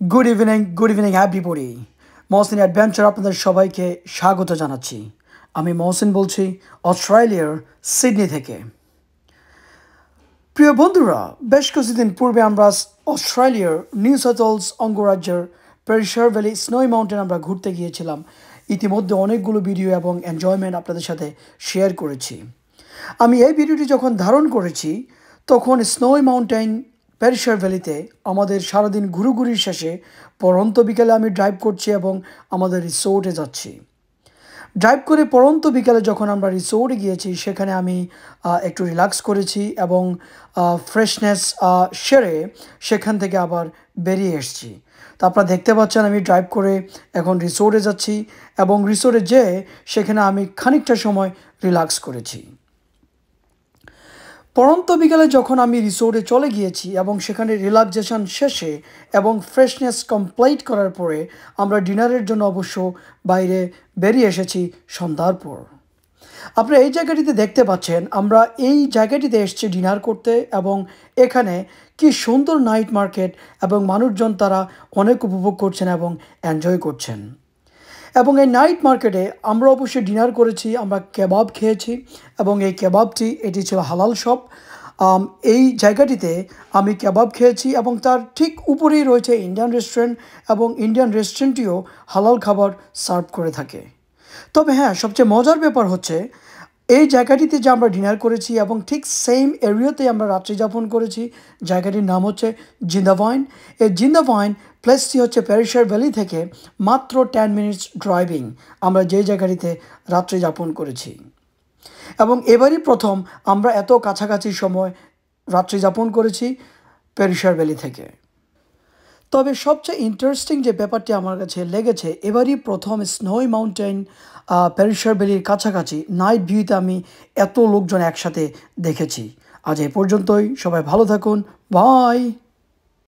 Good evening everybody. Mohsin adventure আপনাদের সবাইকে স্বাগত জানাচ্ছি। আমি মহসিন বলছি অস্ট্রেলিয়ার সিডনি থেকে। প্রিয় বন্ধুরা, বেশ কিছুদিন পূর্বে আমরা অস্ট্রেলিয়ার নিউ সাউথ ওয়েলস অঙ্গরাজ্যের পেরিশার ভ্যালি স্নোই মাউন্টেন আমরা ঘুরতে গিয়েছিলাম। ইতিমধ্যে অনেকগুলো ভিডিও এবং এনজয়মেন্ট আপনাদের সাথে শেয়ার করেছি। আমি এই ভিডিওটি যখন ধারণ করেছি তখন স্নোই মাউন্টেন পেরিশার ভ্যালিতে আমাদের সারাদিন ঘুরুঘুরির শেষে পরন্ত বিকেলে আমি ড্রাইভ করছি এবং আমাদের রিসোর্টে যাচ্ছি। ড্রাইভ করে পরন্ত বিকেলে যখন আমরা রিসোর্টে গিয়েছি সেখানে আমি একটু রিল্যাক্স করেছি এবং ফ্রেশনেস সেরে সেখান থেকে আবার বেরিয়ে এসেছি। তো আপনারা দেখতে পাচ্ছেন আমি ড্রাইভ করে এখন রিসোর্টে যাচ্ছি এবং রিসোর্টে যেয়ে সেখানে আমি খানিকটা সময় রিল্যাক্স করেছি। পরন্ত বিকালে যখন আমি রিসোর্টে চলে গিয়েছি এবং সেখানে রিল্যাক্সেশন শেষে এবং ফ্রেশনেস কমপ্লিট করার পরে আমরা ডিনারের জন্য অবশ্য বাইরে বেরিয়ে এসেছি সন্ধ্যার পর। আপনারা এই জায়গাটিতে দেখতে পাচ্ছেন আমরা এই জায়গাটিতে এসেছি ডিনার করতে এবং এখানে কি সুন্দর নাইট মার্কেট এবং মানুষজন তারা অনেক উপভোগ করছেন এবং এনজয় করছেন। এবং এই নাইট মার্কেটে আমরা অবশ্যই ডিনার করেছি, আমরা কেবাব খেয়েছি এবং এই কেবাবটি এটি ছিল হালাল শপ। এই জায়গাটিতে আমি কেবাব খেয়েছি এবং তার ঠিক উপরেই রয়েছে ইন্ডিয়ান রেস্টুরেন্ট এবং ইন্ডিয়ান রেস্টুরেন্টটিও হালাল খাবার সার্ভ করে থাকে। তবে হ্যাঁ, সবচেয়ে মজার ব্যাপার হচ্ছে এই জায়গাটিতে যে আমরা ডিনার করেছি এবং ঠিক সেম এরিয়াতে আমরা রাত্রি যাপন করেছি। জায়গাটির নাম হচ্ছে জিন্দাভাইন। এই জিন্দাভাইন প্লেসটি হচ্ছে পেরিশার ভ্যালি থেকে মাত্র 10 মিনিটস ড্রাইভিং আমরা যে জায়গাটিতে রাত্রি যাপন করেছি। এবং এবারই প্রথম আমরা এত কাছাকাছি সময় রাত্রি যাপন করেছি পেরিশার ভ্যালি থেকে। তবে সবচেয়ে ইন্টারেস্টিং যে ব্যাপারটি আমার কাছে লেগেছে, এবারই প্রথম স্নোই মাউন্টেন পেরিশার ভ্যালির কাছাকাছি নাইট ভিউতে আমি এত লোকজন একসাথে দেখেছি। আজ এই পর্যন্তই, সবাই ভালো থাকুন, বাই।